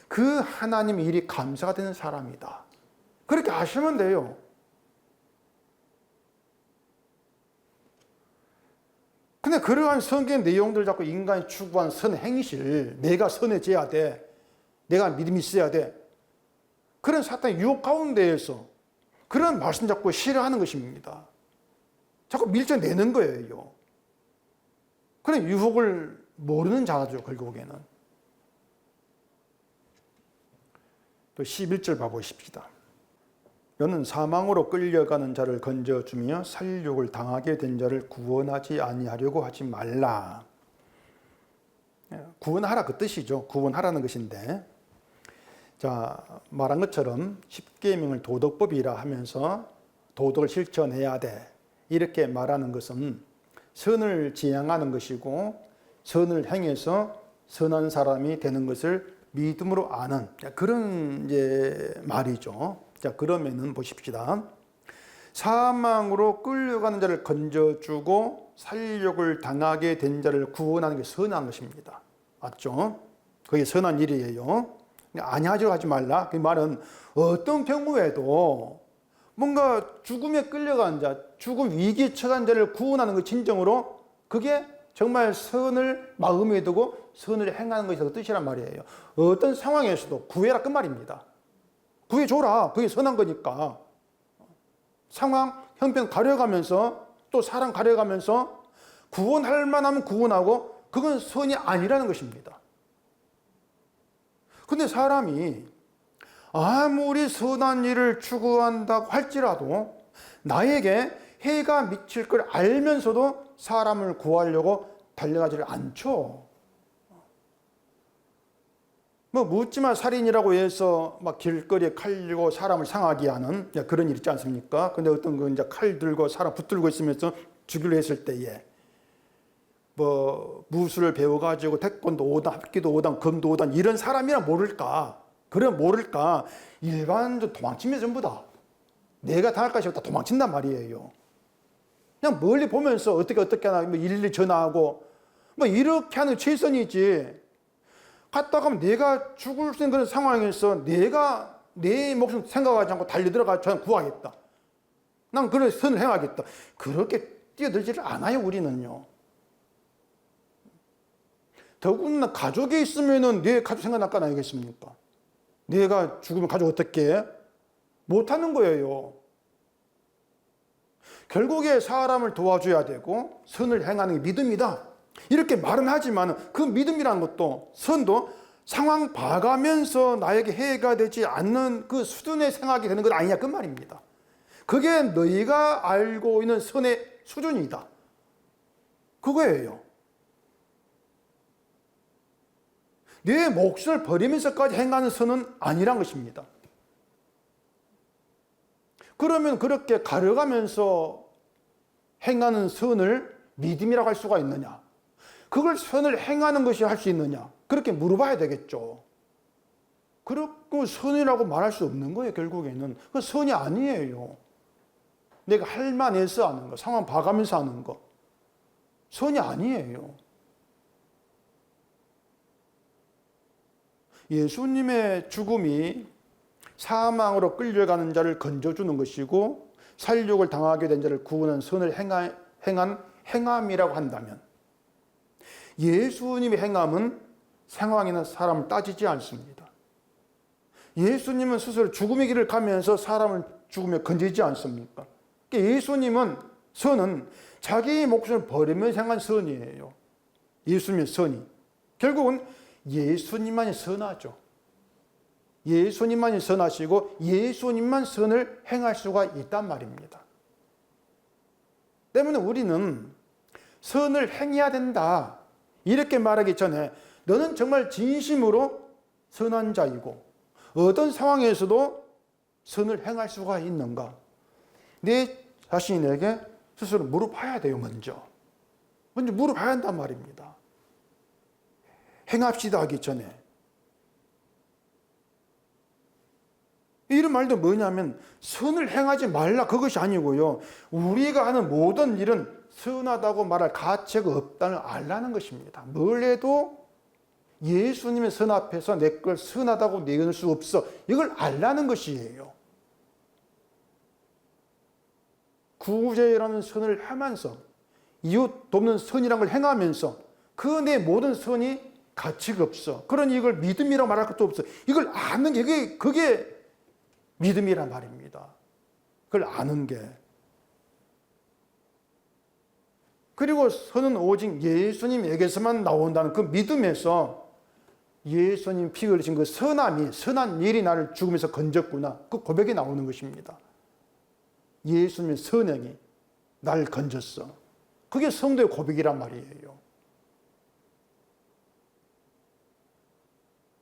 A: 그 하나님의 일이 감사가 되는 사람이다. 그렇게 아시면 돼요. 근데 그러한 성경 내용들 자꾸 인간이 추구한 선 행실, 내가 선해져야 돼, 내가 믿음이 있어야 돼, 그런 사탄의 유혹 가운데에서 그런 말씀 자꾸 싫어하는 것입니다. 자꾸 밀쳐내는 거예요. 그런 유혹을 모르는 자죠, 결국에는. 또 11절 봐보십시다. 너는 사망으로 끌려가는 자를 건져주며 살육을 당하게 된 자를 구원하지 아니하려고 하지 말라. 구원하라 그 뜻이죠. 구원하라는 것인데, 자, 말한 것처럼 십계명을 도덕법이라 하면서 도덕을 실천해야 돼, 이렇게 말하는 것은 선을 지향하는 것이고 선을 행해서 선한 사람이 되는 것을 믿음으로 아는 그런 이제 말이죠. 자, 그러면은 보십시다. 사망으로 끌려가는 자를 건져주고 살육을 당하게 된 자를 구원하는 게 선한 것입니다. 맞죠? 그게 선한 일이에요. 아니하지 하지 말라. 그 말은 어떤 경우에도 뭔가 죽음에 끌려간 자, 죽음 위기에 처한 자를 구원하는 것 진정으로 그게 정말 선을 마음에 두고 선을 행하는 것이 그 뜻이란 말이에요. 어떤 상황에서도 구해라 그 말입니다. 구해줘라. 그게 선한 거니까. 상황, 형편 가려가면서 또 사람 가려가면서 구원할 만하면 구원하고 그건 선이 아니라는 것입니다. 근데 사람이 아무리 선한 일을 추구한다고 할지라도 나에게 해가 미칠 걸 알면서도 사람을 구하려고 달려가지를 않죠. 뭐 묻지마 살인이라고 해서 막 길거리에 칼 들고 사람을 상하게 하는 그런 일 있지 않습니까? 근데 어떤 거 이제 칼 들고 사람 붙들고 있으면서 죽이려 했을 때에 뭐 무술을 배워가지고 태권도 5단, 합기도 5단, 검도 5단 이런 사람이라 모를까? 그럼 모를까? 일반적으로 도망치면 전부 다 내가 당할 것이 없다 도망친단 말이에요. 그냥 멀리 보면서 어떻게 하나 뭐 일일이 전화하고 뭐 이렇게 하는 게 최선이지. 갔다 가면 내가 죽을 수 있는 그런 상황에서 내가 내 목숨 생각하지 않고 달려들어가 저는 구하겠다. 난 그런 선을 행하겠다. 그렇게 뛰어들지를 않아요, 우리는요. 더군다나 가족에 있으면은 내 가족 생각날 거 아니겠습니까? 내가 죽으면 가족 어떻게 해? 못하는 거예요. 결국에 사람을 도와줘야 되고 선을 행하는 게 믿음이다. 이렇게 말은 하지만 그 믿음이라는 것도 선도 상황 봐가면서 나에게 해가 되지 않는 그 수준의 생각이 되는 것 아니냐 그 말입니다. 그게 너희가 알고 있는 선의 수준이다. 그거예요. 내 몫을 버리면서까지 행하는 선은 아니란 것입니다. 그러면 그렇게 가려가면서 행하는 선을 믿음이라고 할 수가 있느냐? 그걸 선을 행하는 것이 할 수 있느냐? 그렇게 물어봐야 되겠죠. 그렇고 선이라고 말할 수 없는 거예요, 결국에는. 그 선이 아니에요. 내가 할 만해서 하는 거, 상황 봐가면서 하는 거. 선이 아니에요. 예수님의 죽음이 사망으로 끌려가는 자를 건져주는 것이고 살육을 당하게 된 자를 구원하는 선을 행한 행함이라고 한다면 예수님의 행함은 상황이나 사람을 따지지 않습니다. 예수님은 스스로 죽음의 길을 가면서 사람을 죽음에 건지지 않습니까? 예수님은 선은 자기 목숨을 버리면서 행한 선이에요. 예수님의 선이. 결국은 예수님만이 선하죠. 예수님만이 선하시고 예수님만 선을 행할 수가 있단 말입니다. 때문에 우리는 선을 행해야 된다. 이렇게 말하기 전에 너는 정말 진심으로 선한 자이고 어떤 상황에서도 선을 행할 수가 있는가? 내 자신에게 스스로 물어봐야 돼요, 먼저. 먼저 물어봐야 한단 말입니다. 행합시다 하기 전에. 이런 말도 뭐냐면 선을 행하지 말라 그것이 아니고요. 우리가 하는 모든 일은 선하다고 말할 가치가 없다는 걸 알라는 것입니다. 뭘 해도 예수님의 선 앞에서 내 걸 선하다고 내놓을 수 없어. 이걸 알라는 것이에요. 구제라는 선을 하면서 이웃 돕는 선이란 걸 행하면서 그 내 모든 선이 가치가 없어. 그러니 이걸 믿음이라고 말할 것도 없어. 이걸 아는 게 그게 믿음이란 말입니다. 그걸 아는 게. 그리고 선은 오직 예수님에게서만 나온다는 그 믿음에서 예수님 피 흘리신 그 선한 일이 나를 죽음에서 건졌구나. 그 고백이 나오는 것입니다. 예수님의 선행이 나를 건졌어. 그게 성도의 고백이란 말이에요.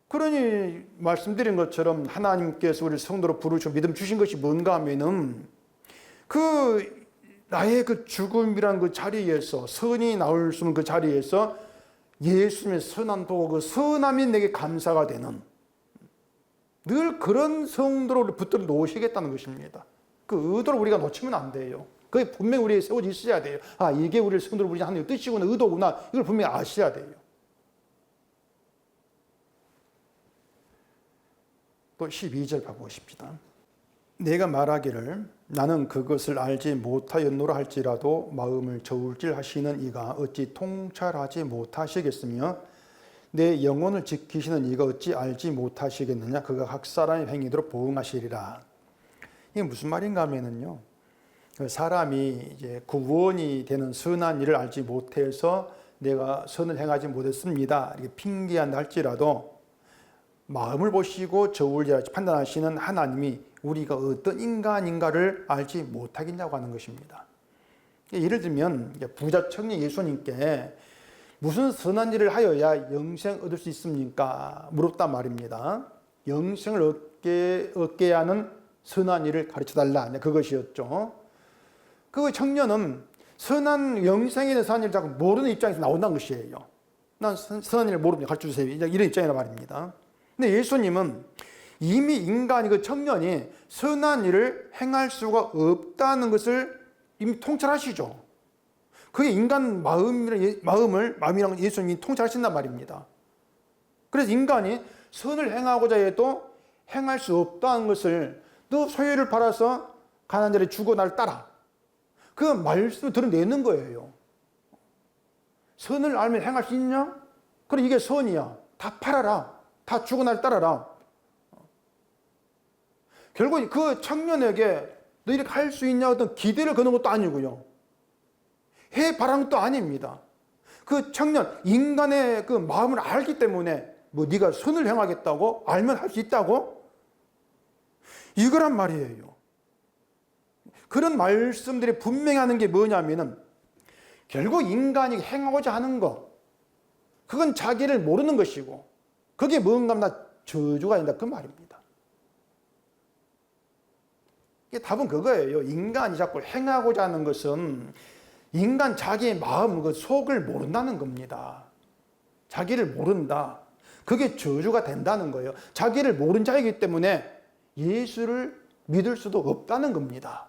A: 그러니 말씀드린 것처럼 하나님께서 우리 성도로 부르시고 믿음 주신 것이 뭔가 하면은 그 나의 그 죽음이라는 그 자리에서 선이 나올 수 있는 그 자리에서 예수님의 선한 보고 그 선함이 내게 감사가 되는 늘 그런 성도로 붙들어 놓으시겠다는 것입니다. 그 의도를 우리가 놓치면 안 돼요. 그게 분명히 우리에 세워져 있어야 돼요. 아, 이게 우리를 성도로 부르신 하나님의 뜻이구나, 의도구나. 이걸 분명히 아셔야 돼요. 또 12절 봐보십시다. 내가 말하기를 나는 그것을 알지 못하였노라 할지라도 마음을 저울질하시는 이가 어찌 통찰하지 못하시겠으며 내 영혼을 지키시는 이가 어찌 알지 못하시겠느냐. 그가 각 사람의 행위대로 보응하시리라. 이게 무슨 말인가 하면은요, 사람이 이제 구원이 되는 선한 일을 알지 못해서 내가 선을 행하지 못했습니다, 이렇게 핑계한다 할지라도 마음을 보시고 저울질하시 판단하시는 하나님이 우리가 어떤 인간인가를 알지 못하겠냐고 하는 것입니다. 예를 들면 부자 청년 예수님께 무슨 선한 일을 하여야 영생 얻을 수 있습니까? 물었단 말입니다. 영생을 얻게 하는 선한 일을 가르쳐달라, 그것이었죠. 그 청년은 선한 영생에 대한 선한 일을 자꾸 모르는 입장에서 나온다는 것이에요. 난 선한 일을 모릅니다, 가르쳐주세요, 이런 입장이란 말입니다. 근데 예수님은 이미 인간이, 그 청년이 선한 일을 행할 수가 없다는 것을 이미 통찰하시죠. 그게 인간 마음이랑 예수님이 통찰하신단 말입니다. 그래서 인간이 선을 행하고자 해도 행할 수 없다는 것을, 너 소유를 팔아서 가난한 자를 주고 날 따라, 그 말씀을 드러내는 거예요. 선을 알면 행할 수 있냐? 그래, 이게 선이야. 다 팔아라. 다 주고 날 따라라. 결국 그 청년에게 너 이렇게 할 수 있냐 어떤 기대를 거는 것도 아니고요, 해 바라는 것도 아닙니다. 그 청년, 인간의 그 마음을 알기 때문에 뭐 네가 선을 행하겠다고? 알면 할 수 있다고? 이거란 말이에요. 그런 말씀들이 분명히 하는 게 뭐냐면은 결국 인간이 행하고자 하는 거, 그건 자기를 모르는 것이고 그게 뭔가 나 저주가 된다, 그 말입니다. 이게 답은 그거예요. 인간이 자꾸 행하고자 하는 것은 인간 자기의 마음, 그 속을 모른다는 겁니다. 자기를 모른다. 그게 저주가 된다는 거예요. 자기를 모른 자이기 때문에 예수를 믿을 수도 없다는 겁니다.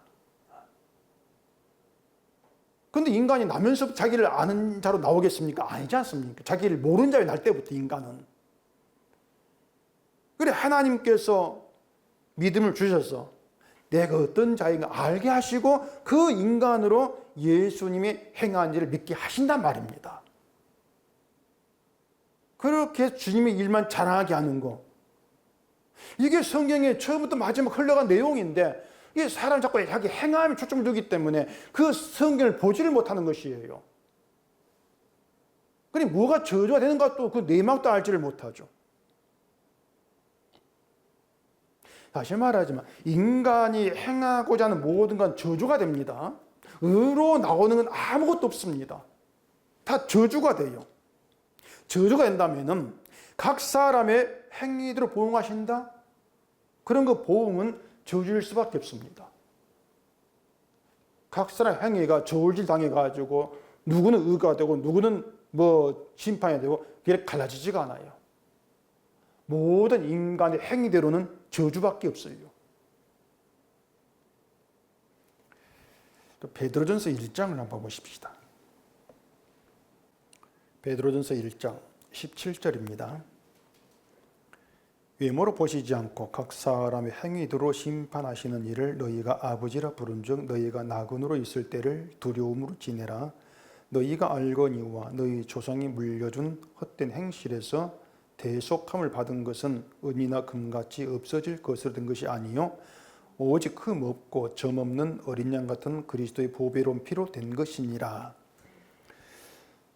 A: 근데 인간이 나면서 자기를 아는 자로 나오겠습니까? 아니지 않습니까? 자기를 모른 자로 날 때부터 인간은. 그래, 하나님께서 믿음을 주셔서 내가 어떤 자인가 알게 하시고 그 인간으로 예수님이 행한 일을 믿게 하신단 말입니다. 그렇게 주님의 일만 자랑하게 하는 거, 이게 성경의 처음부터 마지막 흘러간 내용인데, 이게 사람 자꾸 자기 행함에 초점을 두기 때문에 그 성경을 보지를 못하는 것이에요. 그러니 뭐가 저주가 되는가 또 그 내막도 알지를 못하죠. 다시 말하지만 인간이 행하고자 하는 모든 건 저주가 됩니다. 의로 나오는 건 아무것도 없습니다. 다 저주가 돼요. 저주가 된다면은 각 사람의 행위대로 보응하신다? 그런 그 보응은 저주일 수밖에 없습니다. 각 사람의 행위가 저울질 당해가지고 누구는 의가 되고 누구는 뭐 심판이 되고 그게 갈라지지가 않아요. 모든 인간의 행위대로는 저주밖에 없어요. 또 베드로전서 1장을 한번 보십시다. 베드로전서 1장 17절입니다. 외모로 보시지 않고 각 사람의 행위대로 심판하시는 이를 너희가 아버지라 부른즉 너희가 나그네로 있을 때를 두려움으로 지내라. 너희가 알거니와 너희 조상이 물려준 헛된 행실에서 대속함을 받은 것은 은이나 금같이 없어질 것으로 된 것이 아니요 오직 흠 없고 점 없는 어린 양 같은 그리스도의 보배로운 피로 된 것이니라.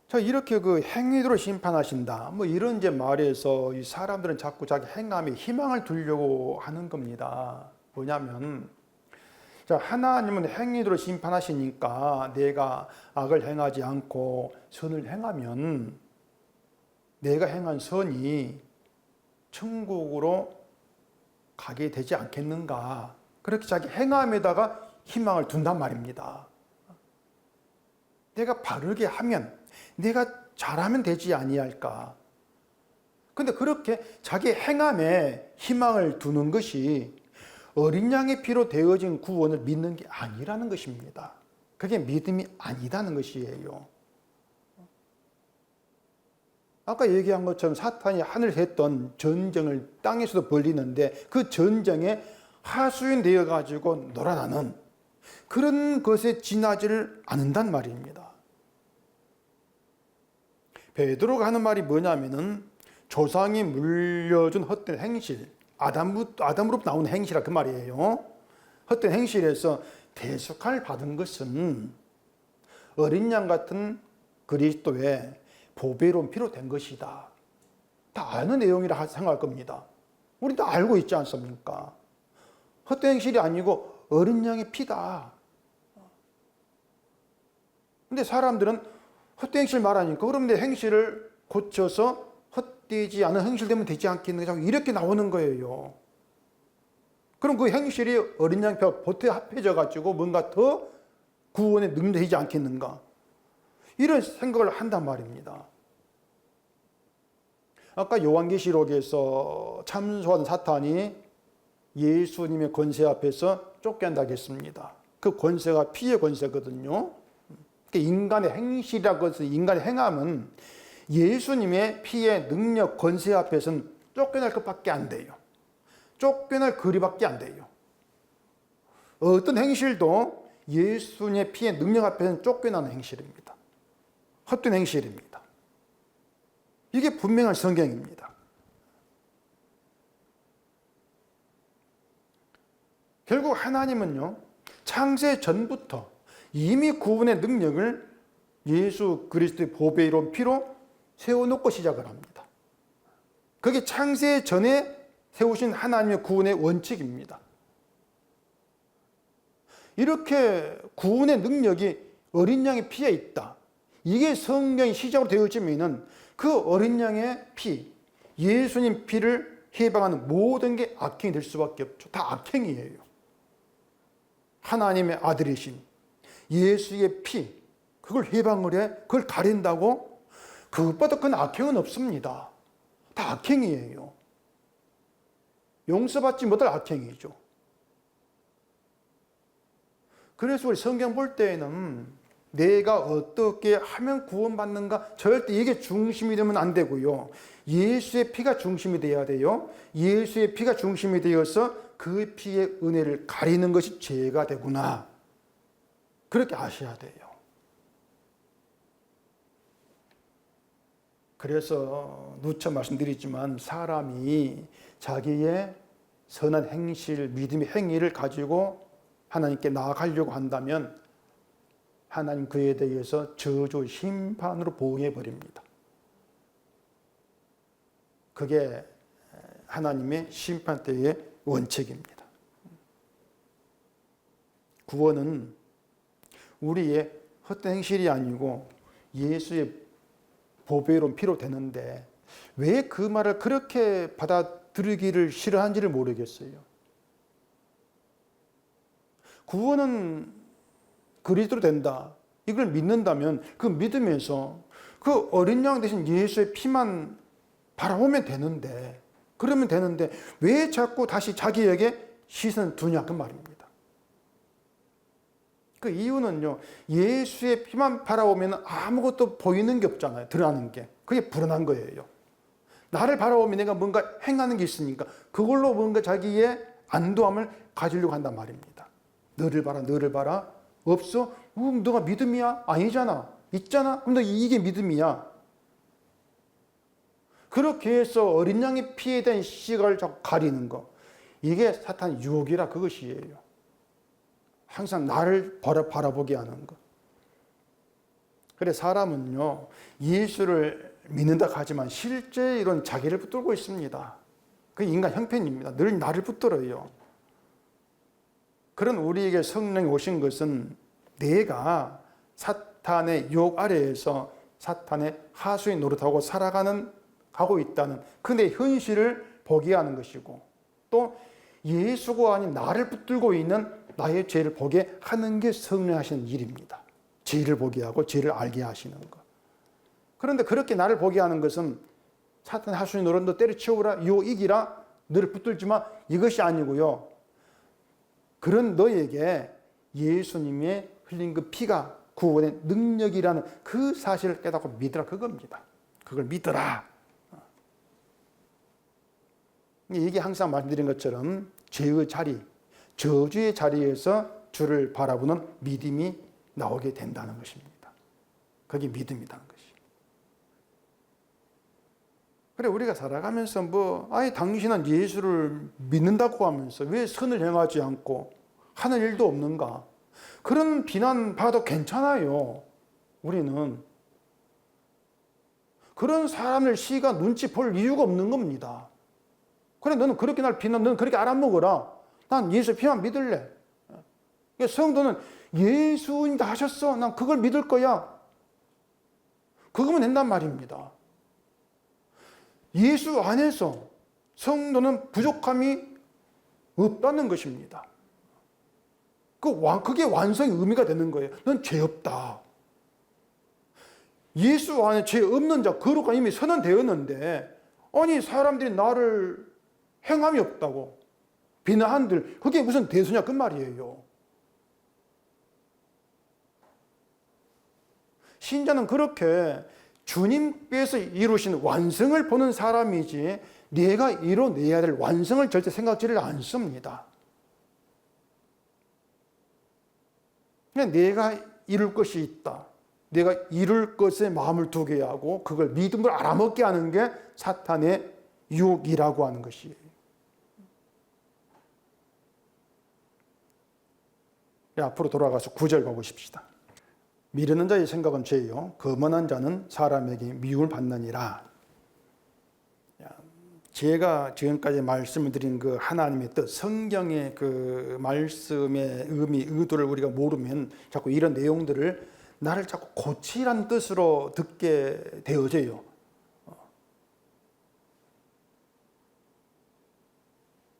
A: 자, 이렇게 그 행위로 심판하신다. 뭐 이런 이제 말에서 이 사람들은 자꾸 자기 행함에 희망을 두려고 하는 겁니다. 뭐냐면, 자, 하나님은 행위로 심판하시니까 내가 악을 행하지 않고 선을 행하면 내가 행한 선이 천국으로 가게 되지 않겠는가. 그렇게 자기 행함에다가 희망을 둔단 말입니다. 내가 바르게 하면, 내가 잘하면 되지 아니할까. 근데 그렇게 자기 행함에 희망을 두는 것이 어린 양의 피로 되어진 구원을 믿는 게 아니라는 것입니다. 그게 믿음이 아니다는 것이에요. 아까 얘기한 것처럼 사탄이 하늘에서 했던 전쟁을 땅에서도 벌리는데 그 전쟁에 하수인 되어 가지고 놀아나는 그런 것에 지나지를 않는단 말입니다. 베드로가 하는 말이 뭐냐면은 조상이 물려준 헛된 행실, 아담으로부터 나온 행실이라 그 말이에요. 헛된 행실에서 대속함을 받은 것은 어린 양 같은 그리스도의 보배로운 피로 된 것이다. 다 아는 내용이라 생각할 겁니다. 우리 다 알고 있지 않습니까? 헛된 행실이 아니고 어린 양의 피다. 근데 사람들은 헛된 행실 말하니까 그럼 내 행실을 고쳐서 헛되지 않은 행실 되면 되지 않겠는가, 이렇게 나오는 거예요. 그럼 그 행실이 어린 양 보태 합해져 가지고 뭔가 더 구원에 능력되지 않겠는가, 이런 생각을 한단 말입니다. 아까 요한계시록에서 참소한 사탄이 예수님의 권세 앞에서 쫓겨난다고 했습니다. 그 권세가 피의 권세거든요. 인간의 행실이라고 해서 인간의 행함은 예수님의 피의 능력, 권세 앞에서는 쫓겨날 것밖에 안 돼요. 쫓겨날 거리밖에 안 돼요. 어떤 행실도 예수님의 피의 능력 앞에서는 쫓겨나는 행실입니다. 헛된 행실입니다. 이게 분명한 성경입니다. 결국 하나님은요, 창세 전부터 이미 구원의 능력을 예수 그리스도의 보배로운 피로 세워놓고 시작을 합니다. 그게 창세 전에 세우신 하나님의 구원의 원칙입니다. 이렇게 구원의 능력이 어린 양의 피에 있다. 이게 성경의 시작으로 되어지면은 그 어린 양의 피, 예수님 피를 해방하는 모든 게 악행이 될 수밖에 없죠. 다 악행이에요. 하나님의 아들이신 예수의 피, 그걸 해방을 해, 그걸 가린다고? 그것보다 큰 악행은 없습니다. 다 악행이에요. 용서받지 못할 악행이죠. 그래서 우리 성경 볼 때에는 내가 어떻게 하면 구원받는가, 절대 이게 중심이 되면 안 되고요. 예수의 피가 중심이 되어야 돼요. 예수의 피가 중심이 되어서 그 피의 은혜를 가리는 것이 죄가 되구나, 그렇게 아셔야 돼요. 그래서 누차 말씀드리지만 사람이 자기의 선한 행실, 믿음의 행위를 가지고 하나님께 나아가려고 한다면 하나님 그에 대해서 저주 심판으로 보응해 버립니다. 그게 하나님의 심판 때의 원칙입니다. 구원은 우리의 헛된 행실이 아니고 예수의 보배로운 피로 되는데 왜 그 말을 그렇게 받아들이기를 싫어하는지를 모르겠어요. 구원은 그리스도로 된다, 이걸 믿는다면 그 믿음에서 그 어린 양 대신 예수의 피만 바라보면 되는데, 그러면 되는데 왜 자꾸 다시 자기에게 시선을 두냐, 그 말입니다. 그 이유는요, 예수의 피만 바라보면 아무것도 보이는 게 없잖아요. 드러나는 게. 그게 불안한 거예요. 나를 바라보면 내가 뭔가 행하는 게 있으니까 그걸로 뭔가 자기의 안도함을 가지려고 한단 말입니다. 너를 봐라, 너를 봐라. 없어? 너가 믿음이야? 아니잖아. 있잖아. 그럼 너 이게 믿음이야. 그렇게 해서 어린 양의 피에 대한 시각을 자꾸 가리는 거. 이게 사탄의 유혹이라 그것이에요. 항상 나를 바라보게 하는 거. 그래 사람은요. 예수를 믿는다 하지만 실제 이런 자기를 붙들고 있습니다. 그게 인간 형편입니다. 늘 나를 붙들어요. 그런 우리에게 성령이 오신 것은 내가 사탄의 유혹 아래에서 사탄의 하수인 노릇하고 하고 있다는 그 내 현실을 보게 하는 것이고 또 예수가 아닌 나를 붙들고 있는 나의 죄를 보게 하는 게 성령 하시는 일입니다. 죄를 보게 하고 죄를 알게 하시는 것. 그런데 그렇게 나를 보게 하는 것은 사탄의 하수인 노릇 너 때려치우라 유혹 이기라 너를 붙들지마 이것이 아니고요. 그런 너에게 예수님의 흘린 그 피가 구원의 능력이라는 그 사실을 깨닫고 믿으라 그겁니다. 그걸 믿어라. 이게 항상 말씀드린 것처럼 죄의 자리, 저주의 자리에서 주를 바라보는 믿음이 나오게 된다는 것입니다. 그게 믿음이라는 것이. 그래 우리가 살아가면서 당신은 예수를 믿는다고 하면서 왜 선을 행하지 않고 하는 일도 없는가? 그런 비난 받아도 괜찮아요. 우리는 그런 사람을 시가 눈치 볼 이유가 없는 겁니다. 그래 너는 그렇게 날 비난, 너는 그렇게 알아먹어라. 난 예수 피만 믿을래. 성도는 예수님 다 하셨어. 난 그걸 믿을 거야. 그거면 된단 말입니다. 예수 안에서 성도는 부족함이 없다는 것입니다. 그게 완성의 의미가 되는 거예요. 넌 죄 없다. 예수 안에 죄 없는 자, 거룩한 이미 선언되었는데, 아니, 사람들이 나를 행함이 없다고 비난한들, 그게 무슨 대수냐, 그 말이에요. 신자는 그렇게 주님께서 이루신 완성을 보는 사람이지, 내가 이뤄내야 될 완성을 절대 생각지를 않습니다. 그냥 내가 이룰 것이 있다. 내가 이룰 것에 마음을 두게 하고 그걸 믿음으로 알아먹게 하는 게 사탄의 유혹이라고 하는 것이에요. 앞으로 돌아가서 9절 보십시다. 미루는 자의 생각은 죄요. 거만한 자는 사람에게 미움을 받느니라. 제가 지금까지 말씀을 드린 그 하나님의 뜻, 성경의 그 말씀의 의미, 의도를 우리가 모르면 자꾸 이런 내용들을 나를 자꾸 고치라는 뜻으로 듣게 되어져요.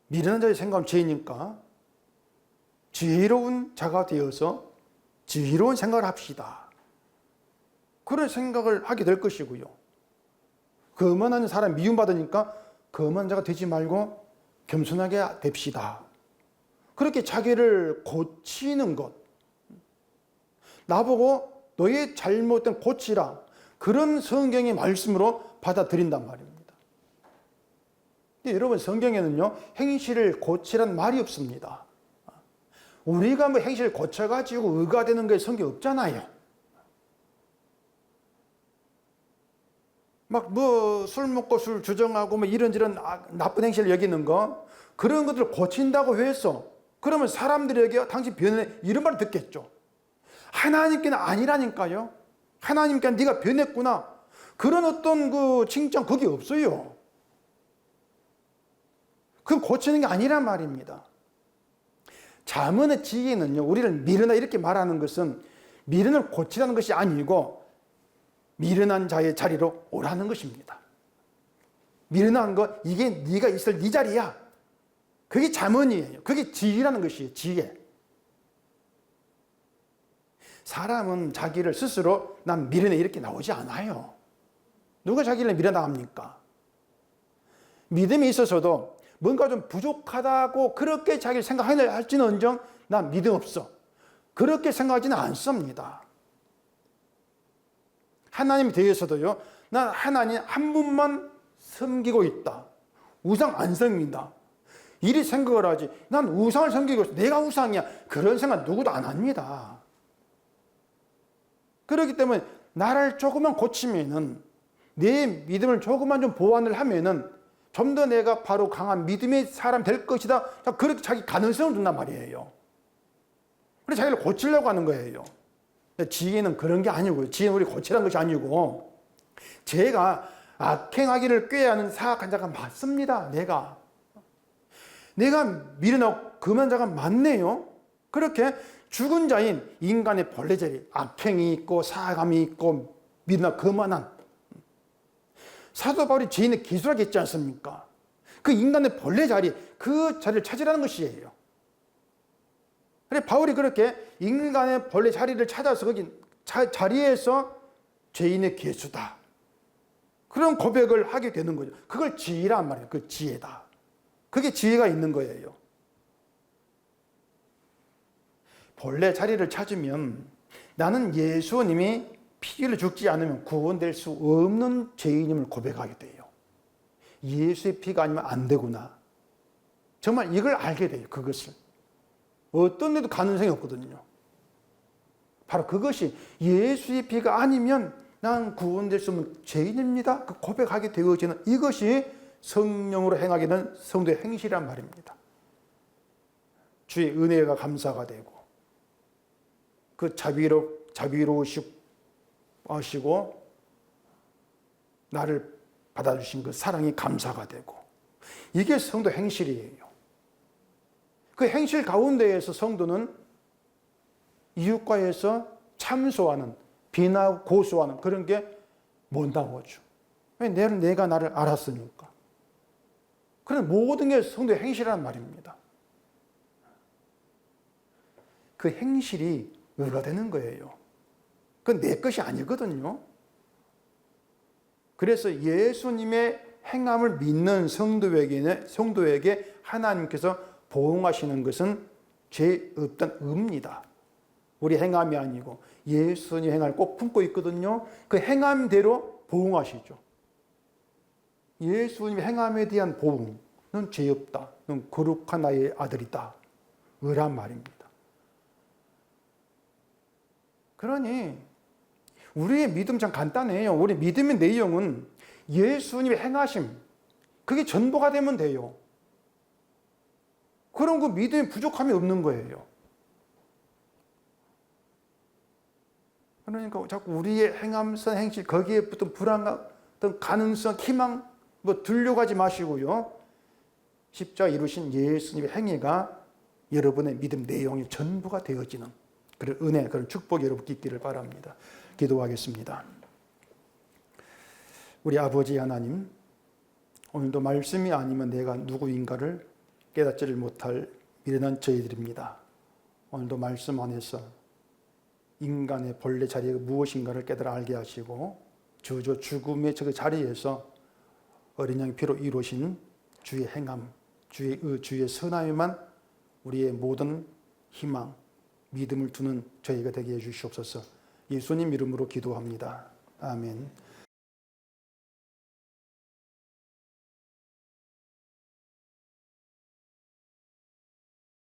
A: 미련한 자의 생각은 죄니까 지혜로운 자가 되어서 지혜로운 생각을 합시다. 그런 생각을 하게 될 것이고요. 거만한 사람 미움받으니까 거만한 자가 되지 말고 겸손하게 됩시다. 그렇게 자기를 고치는 것. 나보고 너의 잘못된 고치라. 그런 성경의 말씀으로 받아들인단 말입니다. 여러분 성경에는요. 행실을 고치란 말이 없습니다. 우리가 행실을 고쳐가지고 의가 되는 게 성경에 없잖아요. 술 먹고 술 주정하고 이런저런 나쁜 행실을 여기는 거, 그런 것들을 고친다고 해서 그러면 사람들에게 당신 변해 이런 말을 듣겠죠. 하나님께는 아니라니까요. 하나님께 네가 변했구나. 그런 어떤 그 칭찬 그게 없어요. 그건 고치는 게 아니란 말입니다. 잠언의 지혜는요, 우리를 미련하 이렇게 말하는 것은 미련을 고치라는 것이 아니고 미련한 자의 자리로 오라는 것입니다. 미련한 것, 이게 네가 있을 네 자리야. 그게 잠언이에요. 그게 지혜라는 것이에요. 지혜. 사람은 자기를 스스로 난 미련해 이렇게 나오지 않아요. 누가 자기를 미련하다 합니까? 믿음이 있어서도 뭔가 좀 부족하다고 그렇게 자기를 생각할지는정 난 믿음 없어. 그렇게 생각하지는 않습니다. 하나님 대해서도요, 난 하나님 한 분만 섬기고 있다. 우상 안 섬긴다. 이리 생각을 하지. 난 우상을 섬기고 있어. 내가 우상이야. 그런 생각 누구도 안 합니다. 그렇기 때문에 나를 조금만 고치면은, 내 믿음을 조금만 좀 보완을 하면은 좀 더 내가 바로 강한 믿음의 사람 될 것이다. 그렇게 자기 가능성을 둔단 말이에요. 그래서 자기를 고치려고 하는 거예요. 지혜는 그런 게 아니고요. 지혜는 우리 고치라는 것이 아니고, 제가 악행하기를 꾀하는 사악한 자가 맞습니다. 내가 미련하고 금한 자가 많네요. 그렇게 죽은 자인 인간의 본래 자리, 악행이 있고 사악함이 있고 미련하고 거만한, 사도 바울이 죄인의 기수라고 했지 않습니까? 그 인간의 본래 자리, 그 자리를 찾으라는 것이에요. 그래, 바울이 그렇게 인간의 본래 자리를 찾아서 거기 자리에서 죄인의 개수다, 그런 고백을 하게 되는 거죠. 그걸 지혜란 말이에요. 그 지혜다. 그게 지혜가 있는 거예요. 본래 자리를 찾으면 나는 예수님이 피를 죽지 않으면 구원될 수 없는 죄인임을 고백하게 돼요. 예수의 피가 아니면 안 되구나. 정말 이걸 알게 돼요. 그것을. 어떤 데도 가능성이 없거든요. 바로 그것이 예수의 피가 아니면 난 구원될 수 없는 죄인입니다. 그 고백하게 되어지는 이것이 성령으로 행하게 된 성도의 행실이란 말입니다. 주의 은혜가 감사가 되고, 그 자비로우시고 나를 받아주신 그 사랑이 감사가 되고, 이게 성도 행실이에요. 그 행실 가운데에서 성도는 이웃과에서 참소하는, 비나고 고소하는 그런 게 못 나오죠. 왜? 내가 나를 알았으니까. 그런 모든 게 성도의 행실이란 말입니다. 그 행실이 의가 되는 거예요. 그건 내 것이 아니거든요. 그래서 예수님의 행함을 믿는 성도에게 하나님께서 보응하시는 것은 죄 없다는 의입니다. 우리 행함이 아니고 예수님 행함을 꼭 품고 있거든요. 그 행함대로 보응하시죠. 예수님의 행함에 대한 보응, 넌 죄 없다, 넌 거룩한 나의 아들이다, 의란 말입니다. 그러니 우리의 믿음 참 간단해요. 우리 믿음의 내용은 예수님의 행하심, 그게 전부가 되면 돼요. 그럼 그 믿음에 부족함이 없는 거예요. 그러니까 자꾸 우리의 행함성, 행실, 거기에 붙은 불안감, 어떤 가능성, 희망 들려가지 마시고요. 십자가 이루신 예수님의 행위가 여러분의 믿음 내용의 전부가 되어지는 그런 은혜, 그런 축복이 여러분께 있기를 바랍니다. 기도하겠습니다. 우리 아버지 하나님, 오늘도 말씀이 아니면 내가 누구인가를 깨닫지를 못할 미련한 저희들입니다. 오늘도 말씀 안에서 인간의 본래 자리가 무엇인가를 깨달아 알게 하시고, 저 죽음의 저 자리에서 어린 양의 피로 이루신 주의 행함, 주의 선함에만 우리의 모든 희망, 믿음을 두는 저희가 되게 해주시옵소서. 예수님 이름으로 기도합니다. 아멘.